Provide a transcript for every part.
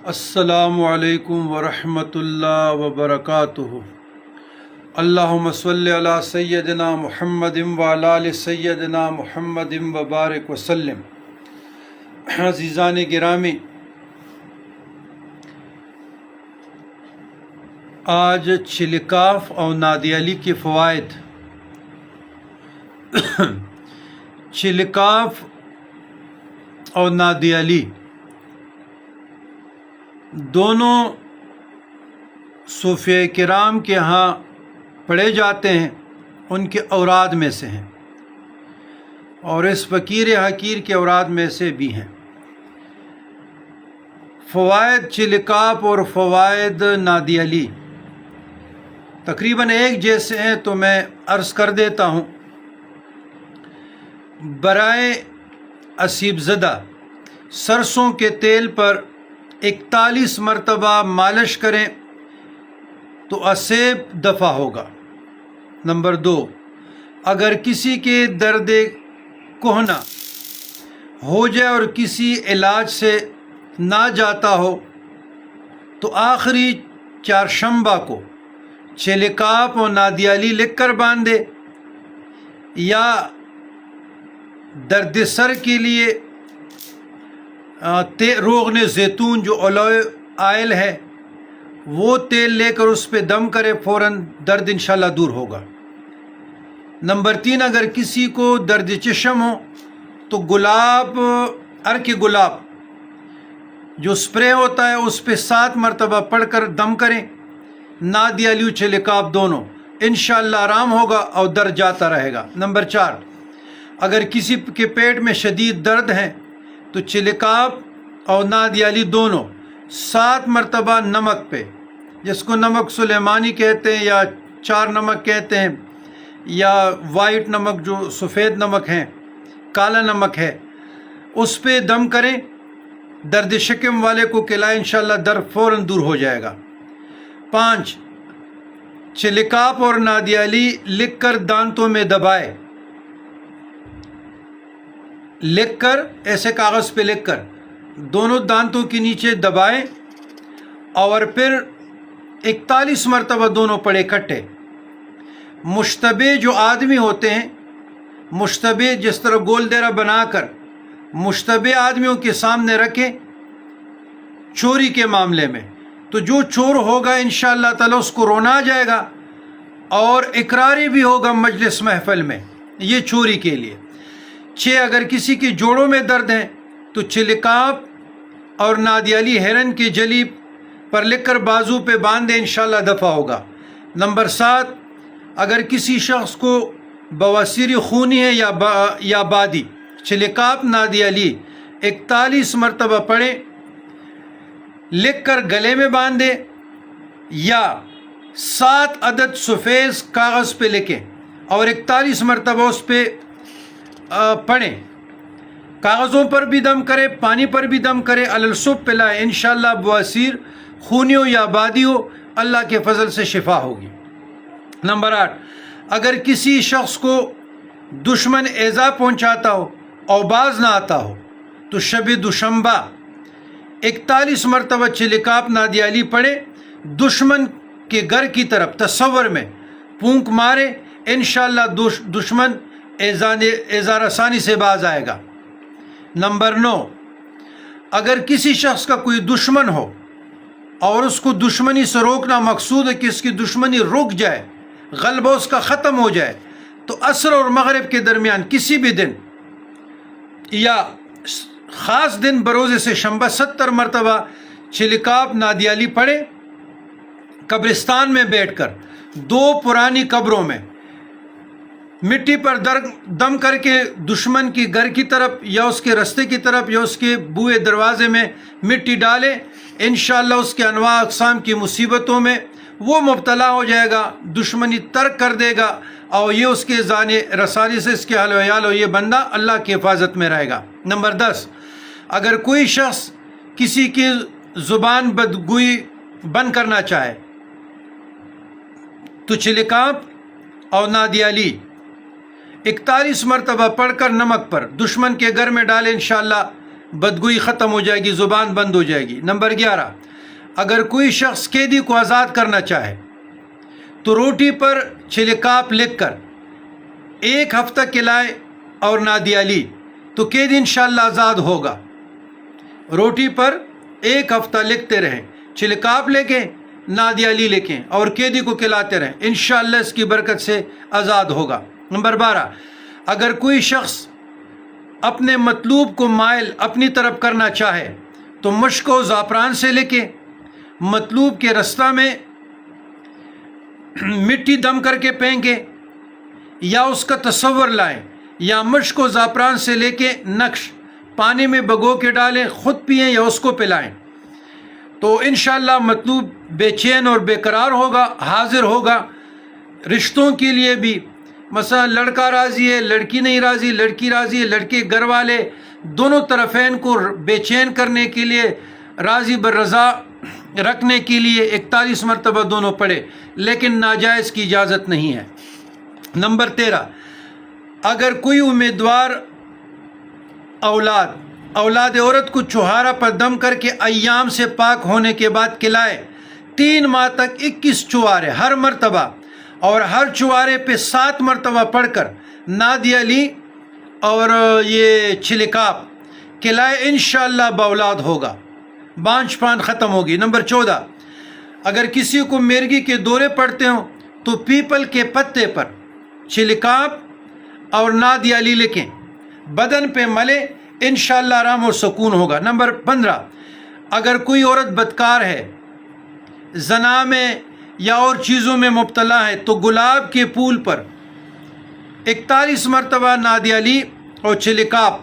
السلام علیکم ورحمۃ اللہ وبرکاتہ۔ اللہم صلی علی سیدنا محمد وعلی آل سیدنا محمد وبارک وسلم۔ عزیزان گرامی، آج چلکاف اور نادی علی کے فوائد۔ چلکاف اور نادی علی دونوں صوفیہ کرام کے ہاں پڑھے جاتے ہیں، ان کے اوراد میں سے ہیں، اور اس فقیر حقیر کے اوراد میں سے بھی ہیں۔ فوائد چلکاف اور فوائد نادی علی تقریباً ایک جیسے ہیں، تو میں عرض کر دیتا ہوں۔ برائے اسیب زدہ سرسوں کے تیل پر 41 مرتبہ مالش کریں تو اسیب دفع ہوگا۔ نمبر 2، اگر کسی کے درد کہنا ہو جائے اور کسی علاج سے نہ جاتا ہو تو آخری چہارشنبہ کو چلکاف اور نادی علی لکھ کر باندھے، یا درد سر کے لیے روغن زیتون جو اولو آئل ہے وہ تیل لے کر اس پہ دم کرے، فوراً درد انشاءاللہ دور ہوگا۔ نمبر 3، اگر کسی کو درد چشم ہو تو گلاب، عرق گلاب جو سپرے ہوتا ہے اس پہ 7 مرتبہ پڑھ کر دم کریں، نادی علی چلکاف دونوں، انشاءاللہ آرام ہوگا اور درد جاتا رہے گا۔ نمبر 4، اگر کسی کے پیٹ میں شدید درد ہے تو چلکاف اور نادی علی دونوں 7 مرتبہ نمک پہ، جس کو نمک سلیمانی کہتے ہیں یا 4 نمک کہتے ہیں، یا وائٹ نمک جو سفید نمک ہے، کالا نمک ہے، اس پہ دم کریں، درد شکم والے کو کھلائیں، انشاءاللہ درد فوراً دور ہو جائے گا۔ 5، چلکاف اور نادی علی لکھ کر دانتوں میں دبائے، لکھ کر ایسے کاغذ پہ لکھ کر دونوں دانتوں کے نیچے دبائیں، اور پھر 41 مرتبہ دونوں پڑھے اکٹھے۔ مشتبہ جو آدمی ہوتے ہیں، مشتبہ جس طرح گول دائرہ بنا کر مشتبہ آدمیوں کے سامنے رکھیں چوری کے معاملے میں، تو جو چور ہوگا انشاءاللہ تعالی اس کو رونا آ جائے گا اور اقراری بھی ہوگا مجلس محفل میں، یہ چوری کے لیے۔ 6، اگر کسی کے جوڑوں میں درد ہیں تو چلکاف اور نادی علی ہرن کی جلی پر لکھ کر بازو پہ باندھیں، انشاءاللہ دفع ہوگا۔ نمبر 7، اگر کسی شخص کو بواسیر خونی ہے یا بادی، چلکاف نادی علی 41 مرتبہ پڑھیں، لکھ کر گلے میں باندھیں، یا 7 عدد سفید کاغذ پہ لکھیں اور 41 مرتبہ اس پہ پڑھیں۔ کاغذوں پر بھی دم کرے، پانی پر بھی دم کرے، الصبح پلائے، انشاءاللہ بواسیر خونی ہو یا بادی ہو، اللہ کے فضل سے شفا ہوگی۔ نمبر 8، اگر کسی شخص کو دشمن ایذا پہنچاتا ہو اور باز نہ آتا ہو تو شب دوشنبہ 41 مرتبہ چلکاف نادی علی پڑھے، دشمن کے گھر کی طرف تصور میں پونک مارے، انشاءاللہ دشمن ایذا رسانی سے باز آئے گا۔ نمبر 9، اگر کسی شخص کا کوئی دشمن ہو اور اس کو دشمنی سے روکنا مقصود ہے کہ اس کی دشمنی رک جائے، غلبہ اس کا ختم ہو جائے، تو عصر اور مغرب کے درمیان کسی بھی دن یا خاص دن بروز سے شنبہ 70 مرتبہ چلکاف نادی علی پڑھے، قبرستان میں بیٹھ کر 2 پرانی قبروں میں مٹی پر دم کر کے دشمن کی گھر کی طرف یا اس کے رستے کی طرف یا اس کے بوئے دروازے میں مٹی ڈالے، انشاءاللہ اس کے انواع اقسام کی مصیبتوں میں وہ مبتلا ہو جائے گا، دشمنی ترک کر دے گا، اور یہ اس کے ذان رسانی سے اس کے اہل و عیال اور یہ بندہ اللہ کی حفاظت میں رہے گا۔ نمبر 10، اگر کوئی شخص کسی کی زبان بدگوئی بند کرنا چاہے تو چلکاف اور نادی علی 41 مرتبہ پڑھ کر نمک پر دشمن کے گھر میں ڈالے، انشاءاللہ بدگوئی ختم ہو جائے گی، زبان بند ہو جائے گی۔ نمبر 11، اگر کوئی شخص قیدی کو آزاد کرنا چاہے تو روٹی پر چلکاپ لکھ کر 1 ہفتہ کھلائے اور نہ دیا لی تو قیدی انشاءاللہ آزاد ہوگا۔ روٹی پر 1 ہفتہ لکھتے رہیں، چلکاپ لکھیں، نادیہ علی لکھیں اور قیدی کو کھلاتے رہیں، انشاءاللہ اس کی برکت سے آزاد ہوگا۔ نمبر 12، اگر کوئی شخص اپنے مطلوب کو مائل اپنی طرف کرنا چاہے تو مشک و زعفران سے لکھیں، مطلوب کے رستہ میں مٹی دم کر کے پھینکیں یا اس کا تصور لائیں یا مشک و زعفران سے لے کے نقش پانی میں بھگو کے ڈالیں، خود پئیں یا اس کو پلائیں تو انشاءاللہ مطلوب بے چین اور بے قرار ہوگا، حاضر ہوگا۔ رشتوں کے لیے بھی مثلا لڑکا راضی ہے، لڑکی نہیں راضی، لڑکی راضی ہے، لڑکے گھر والے دونوں طرفین کو بے چین کرنے کے لیے، راضی برضا رکھنے کے لیے 41 مرتبہ دونوں پڑھے، لیکن ناجائز کی اجازت نہیں ہے۔ نمبر 13، اگر کوئی امیدوار اولاد عورت کو چوہارا پر دم کر کے ایام سے پاک ہونے کے بعد کھلائے، 3 ماہ تک 21 چوہارے ہر مرتبہ اور ہر چوہارے پہ 7 مرتبہ پڑھ کر نادیہ علی اور یہ چلکاپ کھلائے، انشاءاللہ باولاد ہوگا، بانجھ پان ختم ہوگی۔ نمبر 14، اگر کسی کو مرگی کے دورے پڑتے ہوں تو پیپل کے پتے پر چلکاپ اور نادیہ علی لکھیں، بدن پہ ملے، انشاءاللہ آرام اور سکون ہوگا۔ نمبر 15، اگر کوئی عورت بدکار ہے، زنا میں یا اور چیزوں میں مبتلا ہے تو گلاب کے پھول پر 41 مرتبہ نادیہ علی اور چلکاپ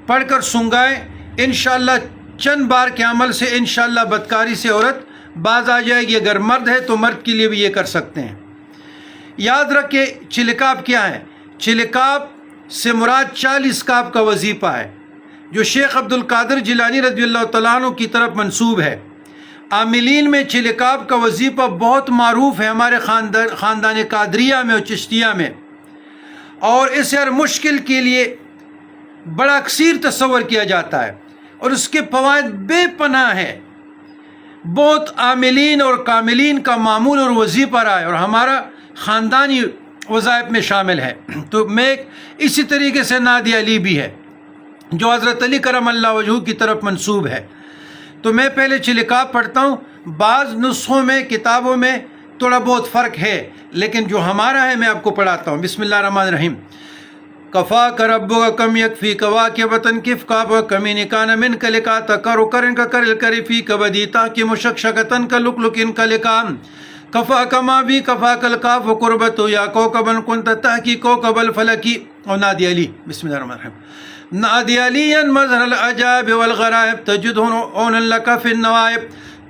پڑھ کر سنگائے، انشاءاللہ چند بار کے عمل سے انشاءاللہ بدکاری سے عورت باز آ جائے گی۔ اگر مرد ہے تو مرد کے لیے بھی یہ کر سکتے ہیں۔ یاد رکھیں چلکاپ کیا ہے؟ چلکاپ سے مراد 40 کاپ کا وظیفہ ہے جو شیخ عبد القادر جیلانی رضی اللہ تعالیٰ عنہ کی طرف منسوب ہے۔ عاملین میں چلکاپ کا وظیفہ بہت معروف ہے ہمارے خاندان قادریہ میں اور چشتیہ میں، اور اسے ہر مشکل کے لیے بڑا کثیر تصور کیا جاتا ہے اور اس کے فوائد بے پناہ ہے۔ بہت عاملین اور کاملین کا معمول اور وظیفہ رہا ہے اور ہمارا خاندانی وظائف میں شامل ہے۔ تو میں اسی طریقے سے نادیہ علی بھی ہے جو حضرت علی کرم اللہ وجہہ کی طرف منسوب ہے۔ تو میں پہلے چلکاپ پڑھتا ہوں، بعض نسخوں میں کتابوں میں تھوڑا بہت فرق ہے، لیکن جو ہمارا ہے میں آپ کو پڑھاتا ہوں۔ بسم اللہ الرحمن الرحیم۔ کفاک ربک کم یکفیک واقبۃ کفکاف کمین کان من کلکا تکر کرن کا کرل کری فیک بدیتا کی مشکشکتن کا لکلکن کا لکام کفا کما بھی کفا کلکاف و قربت یا کوکبن کنت تحکی کوکب الفلکی۔ اور نادیہ علی، بسم اللہ الرحمن الرحیم۔ نادیہ علی مظہر العجائب والغرائب تجد عونا لک فی النوائب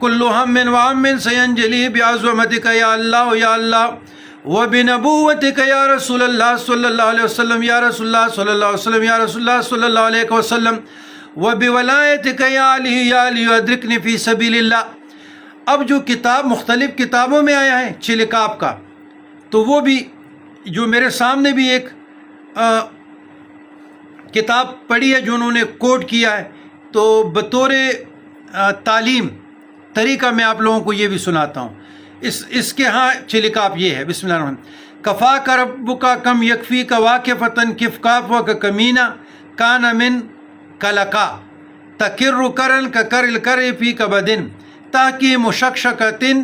کل ہم وعم سینجلی بعظمتک یا اللہ یا اللہ وبنبوتک یا رسول اللہ صلی اللہ علیہ وسلم یا رسول اللہ صلی اللہ علیہ وسلم یا رسول اللہ صلی اللہ علیہ وسلم وبولایتک یا علی یا علی ادرکنی فی سبیل اللہ۔ اب جو کتاب مختلف کتابوں میں آیا ہے چلکاپ کا، تو وہ بھی جو میرے سامنے بھی ایک کتاب پڑھی ہے جو انہوں نے کوٹ کیا ہے، تو بطور تعلیم طریقہ میں آپ لوگوں کو یہ بھی سناتا ہوں۔ اس کے ہاں چلکاپ یہ ہے، بسم اللہ الرحمن الرحیم۔ کفا کا رب کا کم یکفی کا واقفتاً کفکاف و کا کمینہ کان من کلکا تکر کرن کا کرل کر فی کا بدن تاکہ مشکشکتن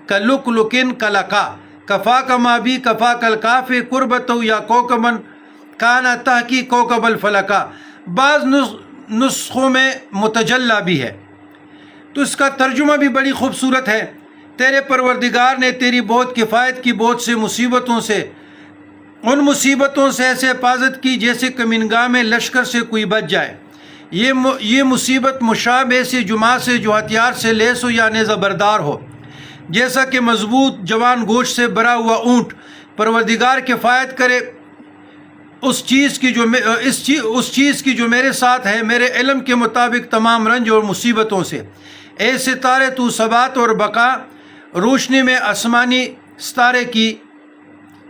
کا لک لکن کلکا کفا کا مابی کفا کل کاف قربت یا کوکبن کانا تاکہ کوکب الفلکا۔ بعض نسخوں میں متجلہ بھی ہے، تو اس کا ترجمہ بھی بڑی خوبصورت ہے۔ تیرے پروردگار نے تیری بہت کفایت کی بہت سے مصیبتوں سے، ان مصیبتوں سے ایسے حفاظت کی جیسے کمینگاہ میں لشکر سے کوئی بچ جائے۔ یہ مصیبت مشابہ سے جمعہ سے جو ہتھیار سے لیس ہو یا نیزہ بردار ہو، جیسا کہ مضبوط جوان گوشت سے بھرا ہوا اونٹ۔ پروردگار کفایت کرے اس چیز کی جو میرے ساتھ ہے، میرے علم کے مطابق تمام رنج اور مصیبتوں سے۔ اے ستارے تو ثبات اور بقا روشنی میں آسمانی ستارے کی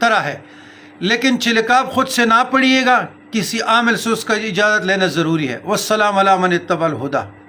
طرح ہے۔ لیکن چلکاپ خود سے نہ پڑھیے گا کسی عامل سے اس کا اجازت لینا ضروری ہے۔ والسلام علی من اتبع الہدی۔